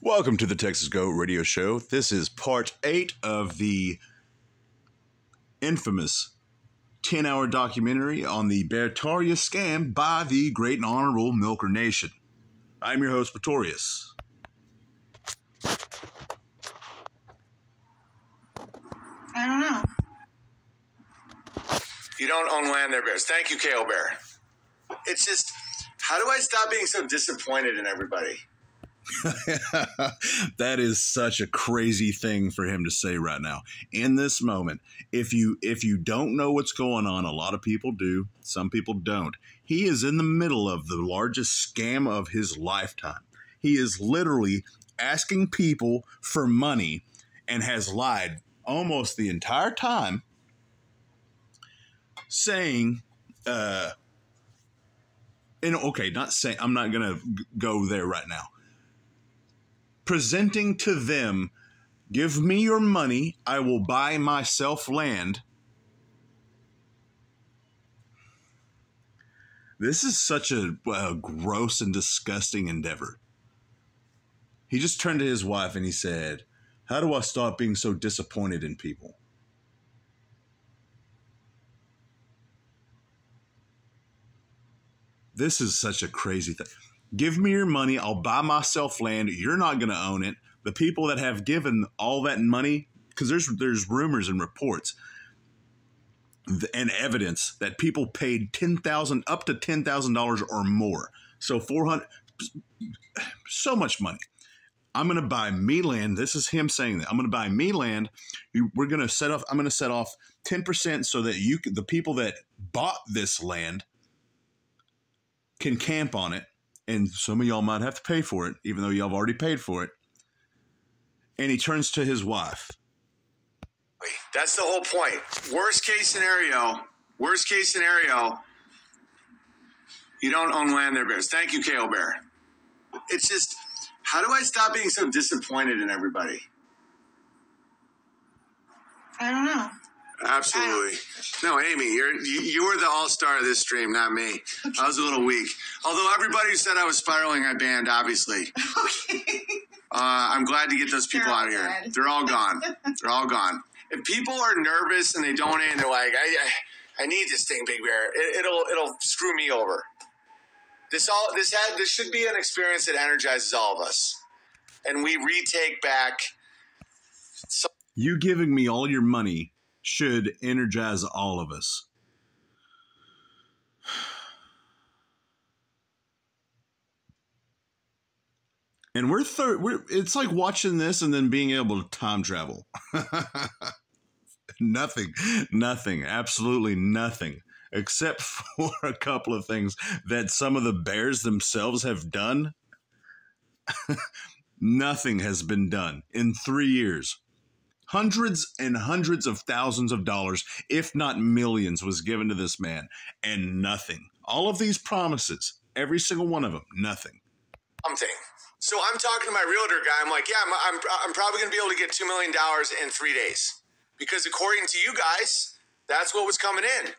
Welcome to the Texas Go Radio Show. This is part 8 of the infamous 10-hour documentary on the Bertaria scam by the Great and Honorable Milker Nation. I'm your host, Pretorius. I don't know. You don't own land there, Bears. Thank you, KO Bear. It's just, how do I stop being so disappointed in everybody? That is such a crazy thing for him to say right now. In this moment, if you don't know what's going on, a lot of people do, some people don't. He is in the middle of the largest scam of his lifetime. He is literally asking people for money and has lied almost the entire time, saying, I'm not going to go there right now. Presenting to them, give me your money, I will buy myself land. This is such a gross and disgusting endeavor. He just turned to his wife and he said, how do I stop being so disappointed in people? This is such a crazy thing. Give me your money. I'll buy myself land. You're not going to own it. The people that have given all that money, because there's rumors and reports and evidence that people paid $10,000 up to $10,000 or more. So so much money. I'm going to buy me land. This is him saying that. I'm going to buy me land. I'm going to set off 10% so that the people that bought this land can camp on it. And some of y'all might have to pay for it, even though y'all have already paid for it. And he turns to his wife. That's the whole point. Worst case scenario, you don't own land there, Bears. Thank you, KO Bear. It's just, how do I stop being so disappointed in everybody? I don't know. Absolutely. No, Amy, you were the all-star of this stream, not me. I was a little weak. Although everybody who said I was spiraling, I banned, obviously. Okay. I'm glad to get those people out of here. They're all gone. They're all gone. If people are nervous and they donate and they're like, I need this thing, Big Bear, it'll screw me over. This should be an experience that energizes all of us. And we retake back. You giving me all your money should energize all of us. And it's like watching this and then being able to time travel. Nothing, absolutely nothing, except for a couple of things that some of the Bears themselves have done. Nothing has been done in 3 years. Hundreds and hundreds of thousands of dollars, if not millions, was given to this man, and nothing. All of these promises, every single one of them, nothing. Something. So I'm talking to my realtor guy. I'm like, yeah, I'm probably going to be able to get $2 million in 3 days. Because according to you guys, that's what was coming in.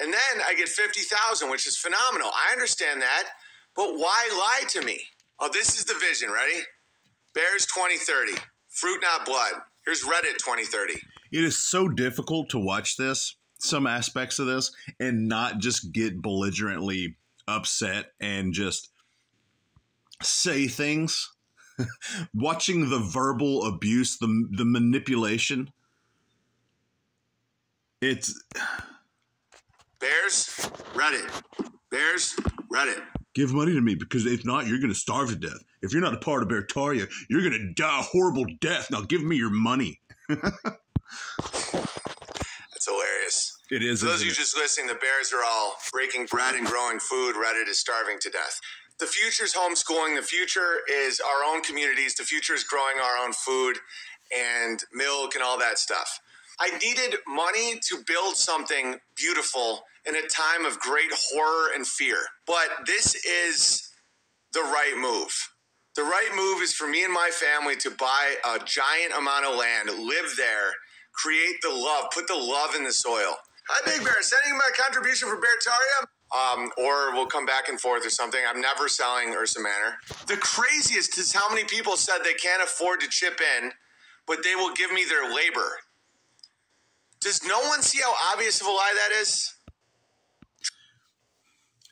And then I get $50,000, which is phenomenal. I understand that. But why lie to me? Oh, this is the vision. Ready? Bears 2030. Fruit, not blood. Here's Reddit 2030. It is so difficult to watch this, some aspects of this, and not just get belligerently upset and just say things. Watching the verbal abuse, the manipulation. It's Bears, Reddit. Bears, Reddit. Give money to me, because if not, you're going to starve to death. If you're not a part of Bertaria, you're going to die a horrible death. Now give me your money. That's hilarious. It is. For those of you just listening, the Bears are all breaking bread and growing food. Reddit is starving to death. The future is homeschooling. The future is our own communities. The future is growing our own food and milk and all that stuff. I needed money to build something beautiful in a time of great horror and fear. But this is the right move. The right move is for me and my family to buy a giant amount of land, live there, create the love, put the love in the soil. Hi, Big Bear. Sending my contribution for Bertaria. or we'll come back and forth or something. I'm never selling Ursa Manor. The craziest is how many people said they can't afford to chip in, but they will give me their labor. Does no one see how obvious of a lie that is?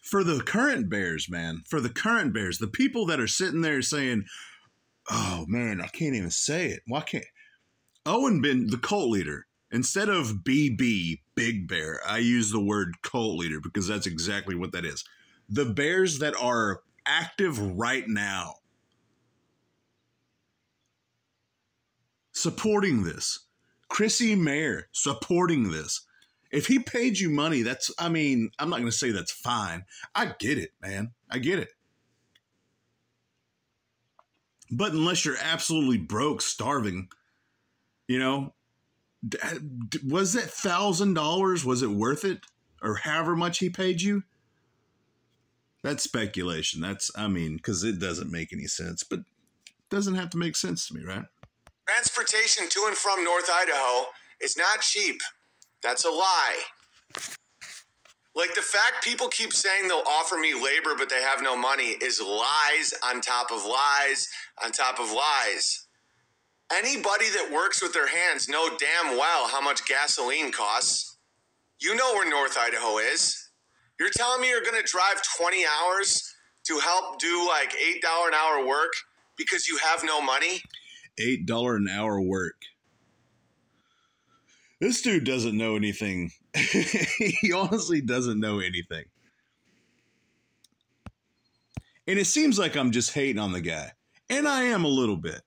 For the current Bears, man, for the current Bears, the people that are sitting there saying, oh, man, I can't even say it. Why can't Owen been the cult leader? Instead of BB, Big Bear, I use the word cult leader because that's exactly what that is. The Bears that are active right now supporting this. Chrissy Mayer supporting this. If he paid you money, that's, I mean, I'm not going to say that's fine. I get it, man. I get it. But unless you're absolutely broke, starving, you know, was that $1,000? Was it worth it? Or however much he paid you? That's speculation. That's, I mean, because it doesn't make any sense, but it doesn't have to make sense to me, right? Transportation to and from North Idaho is not cheap. That's a lie. Like the fact people keep saying they'll offer me labor, but they have no money is lies on top of lies on top of lies. Anybody that works with their hands know damn well how much gasoline costs. You know where North Idaho is. You're telling me you're going to drive 20 hours to help do like $8 an hour work because you have no money? $8 an hour work. This dude doesn't know anything. He honestly doesn't know anything. And it seems like I'm just hating on the guy. And I am a little bit.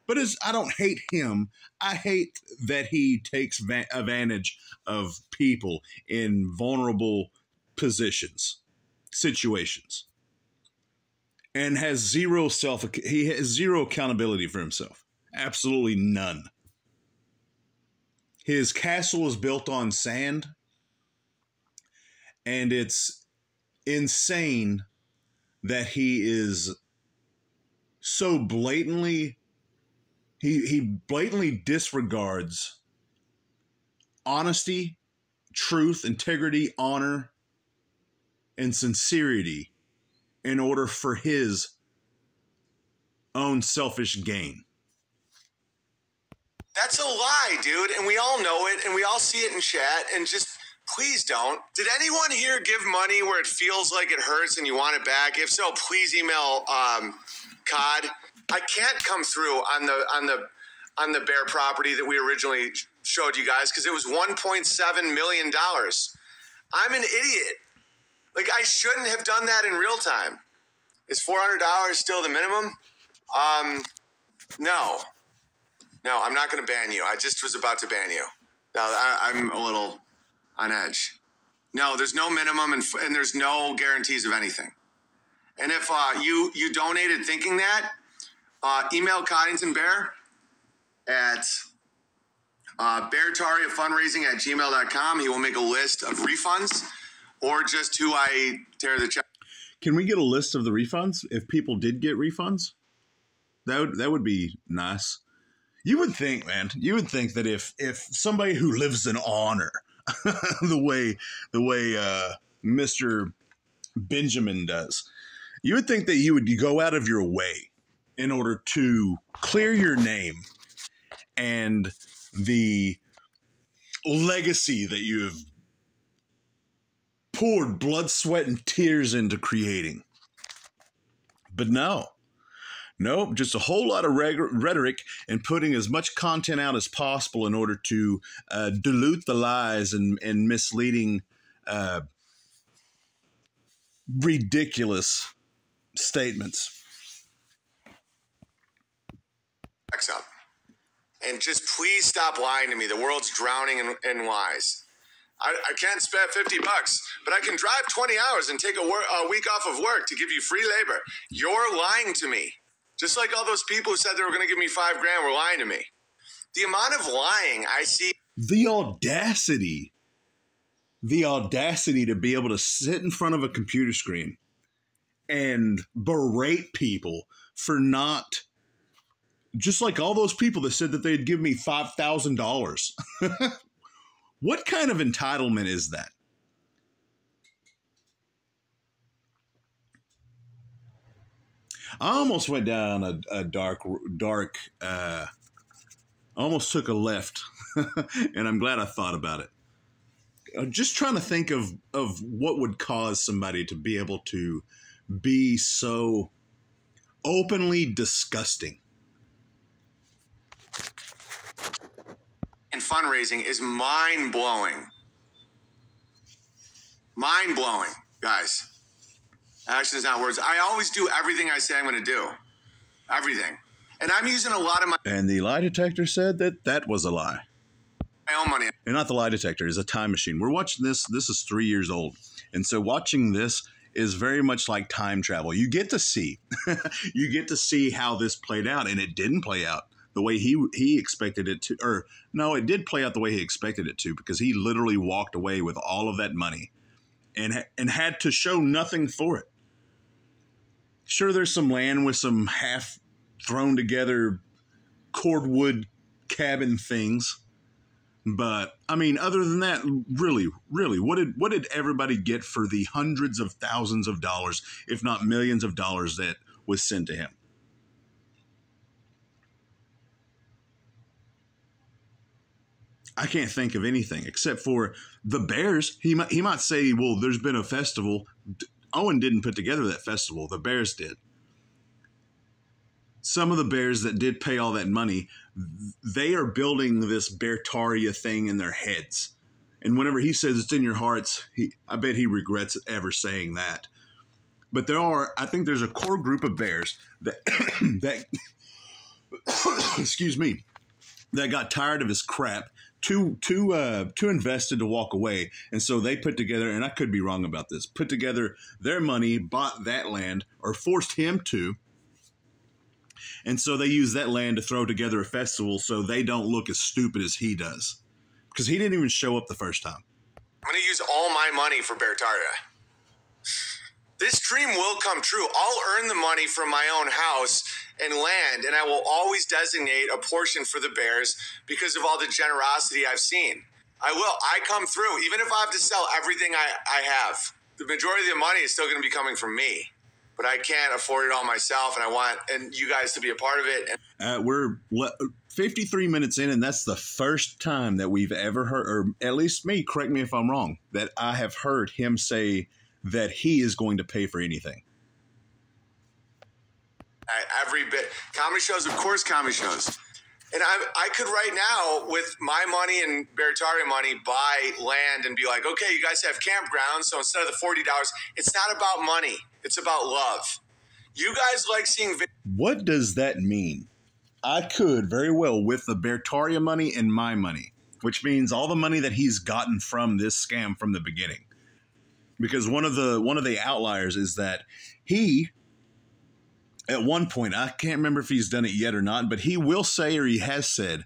But I don't hate him. I hate that he takes advantage of people in vulnerable positions, situations. And has zero accountability for himself. Absolutely none. His castle is built on sand, and it's insane that he is so blatantly, he blatantly disregards honesty, truth, integrity, honor, and sincerity in order for his own selfish gain. That's a lie, dude, and we all know it, and we all see it in chat, and just please don't. Did anyone here give money where it feels like it hurts and you want it back? If so, please email COD. I can't come through on the Bear property that we originally showed you guys because it was $1.7 million. I'm an idiot. Like, I shouldn't have done that in real time. Is $400 still the minimum? No. No, I'm not going to ban you. I just was about to ban you. No, I'm a little on edge. No, there's no minimum and there's no guarantees of anything. And if you donated thinking that, email Coddington Bear at beartariafundraising@gmail.com. He will make a list of refunds or just who I tear the check. Can we get a list of the refunds if people did get refunds? That would be nice. You would think, man, that if somebody who lives in honor, the way Mr. Benjamin does, you would think that you would go out of your way in order to clear your name and the legacy that you have poured blood, sweat, and tears into creating. But no. Nope, just a whole lot of rhetoric and putting as much content out as possible in order to dilute the lies and misleading, ridiculous statements. Up. And just please stop lying to me. The world's drowning in lies. I can't spare $50, but I can drive 20 hours and take a week off of work to give you free labor. You're lying to me. Just like all those people who said they were going to give me $5,000 were lying to me. The amount of lying I see. The audacity to be able to sit in front of a computer screen and berate people for not, just like all those people that said that they'd give me $5,000. What kind of entitlement is that? I almost went down a dark, almost took a left, and I'm glad I thought about it. Just trying to think of what would cause somebody to be able to be so openly disgusting. And fundraising is mind-blowing. Mind-blowing, guys. Actions, not words. I always do everything I say I'm going to do. Everything. And I'm using a lot of my And the lie detector said that that was a lie. own money. And not the lie detector, is a time machine. We're watching this. This is 3 years old. And so watching this is very much like time travel. You get to see, you get to see how this played out. And it didn't play out the way he expected it to. Or no, it did play out the way he expected it to, because he literally walked away with all of that money and had to show nothing for it. Sure, there's some land with some half thrown together cordwood cabin things. But I mean, other than that, really, what did everybody get for the hundreds of thousands of dollars, if not millions of dollars, that was sent to him? I can't think of anything except for the Bears. He might say, well, there's been a festival. Owen didn't put together that festival. The Bears did. Some of the Bears that did pay all that money, they are building this Beartaria thing in their heads. And whenever he says it's in your hearts, I bet he regrets ever saying that. But I think there's a core group of Bears that excuse me, that got tired of his crap, too invested to walk away. And so they put together, and I could be wrong about this, put together their money, bought that land, or forced him to. And so they use that land to throw together a festival so they don't look as stupid as he does. Because he didn't even show up the first time. I'm going to use all my money for Beartaria. This dream will come true. I'll earn the money from my own house and land, and I will always designate a portion for the Bears because of all the generosity I've seen. I will. I come through. Even if I have to sell everything I have, the majority of the money is still going to be coming from me. But I can't afford it all myself, and I want you guys to be a part of it. We're 53 minutes in, and that's the first time that we've ever heard, or at least me, correct me if I'm wrong, that I have heard him say that he is going to pay for anything. Every bit. Comedy shows, of course, comedy shows. And I could right now, with my money and Beartaria money, buy land and be like, okay, you guys have campgrounds, so instead of the $40, it's not about money. It's about love. You guys like seeing What does that mean? I could very well, with the Beartaria money and my money, which means all the money that he's gotten from this scam from the beginning. Because one of the outliers is that he, at one point, I can't remember if he's done it yet or not, but he will say, or he has said,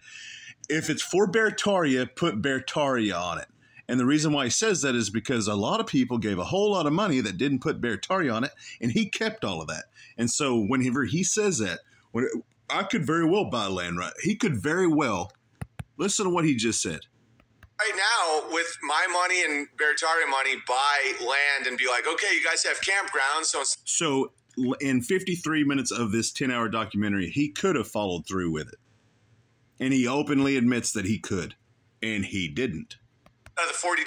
if it's for Beartaria, put Beartaria on it. And the reason why he says that is because a lot of people gave a whole lot of money that didn't put Beartaria on it, and he kept all of that. And so whenever he says that, I could very well buy land, right? He could very well, listen to what he just said. Right now, with my money and Beartaria money, buy land and be like, okay, you guys have campgrounds, So in 53 minutes of this 10-hour documentary, he could have followed through with it. And he openly admits that he could, and he didn't. The $40,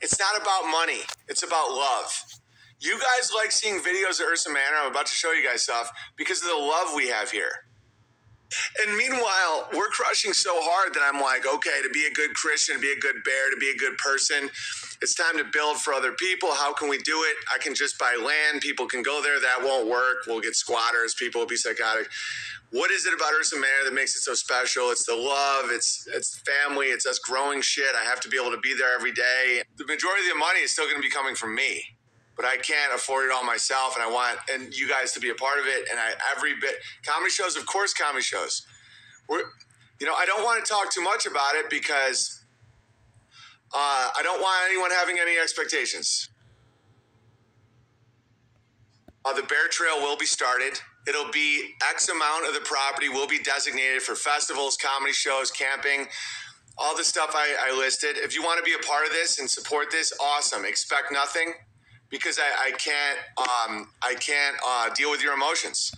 it's not about money. It's about love. You guys like seeing videos of Ursa Manor. I'm about to show you guys stuff because of the love we have here. And meanwhile, we're crushing so hard that I'm like, okay, to be a good Christian, to be a good bear, to be a good person, it's time to build for other people. How can we do it? I can just buy land. People can go there. That won't work. We'll get squatters. People will be psychotic. What is it about Ursa Manor that makes it so special? It's the love. It's family. It's us growing shit. I have to be able to be there every day. The majority of the money is still going to be coming from me. But I can't afford it all myself, and I want you guys to be a part of it. And every bit, comedy shows, of course, comedy shows. I don't want to talk too much about it because I don't want anyone having any expectations. The Bear Trail will be started. It'll be X amount of the property will be designated for festivals, comedy shows, camping, all the stuff I listed. If you want to be a part of this and support this, awesome. Expect nothing. Because I can't deal with your emotions.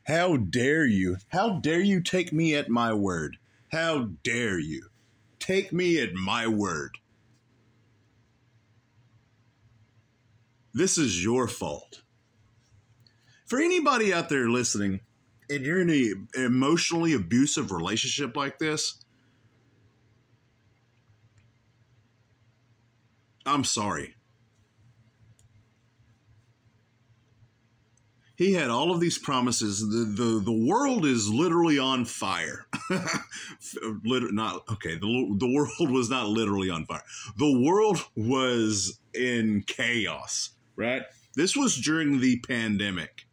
How dare you? How dare you take me at my word? How dare you take me at my word? This is your fault. For anybody out there listening, and you're in an emotionally abusive relationship like this, I'm sorry. He had all of these promises. The world is literally on fire. The world was not literally on fire. The world was in chaos, right? This was during the pandemic.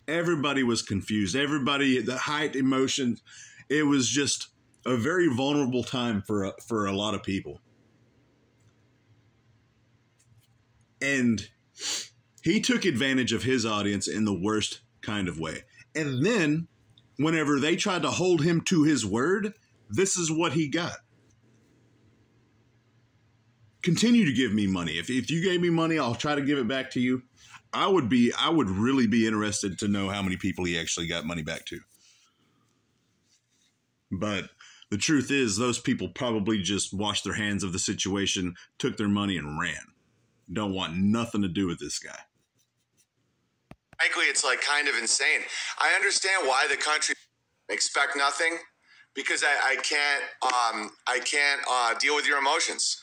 Everybody was confused. Everybody, the height emotions. It was just a very vulnerable time for a lot of people. And he took advantage of his audience in the worst kind of way. And then, whenever they tried to hold him to his word, this is what he got. Continue to give me money. If you gave me money, I'll try to give it back to you. I would really be interested to know how many people he actually got money back to. But the truth is, those people probably just washed their hands of the situation, took their money, and ran. Don't want nothing to do with this guy. Frankly, it's like kind of insane. I understand why the country expect nothing, because I can't deal with your emotions.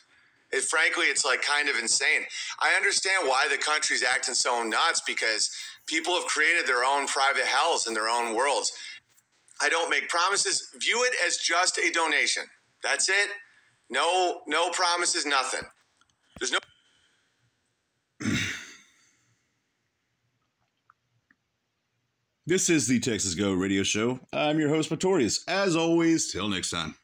Frankly, it's like kind of insane. I understand why the country's acting so nuts, because people have created their own private hells in their own worlds. I don't make promises. View it as just a donation. That's it. No promises, nothing. There's no. This is the Texas Go Radio Show. I'm your host, Pretorius. As always, till next time.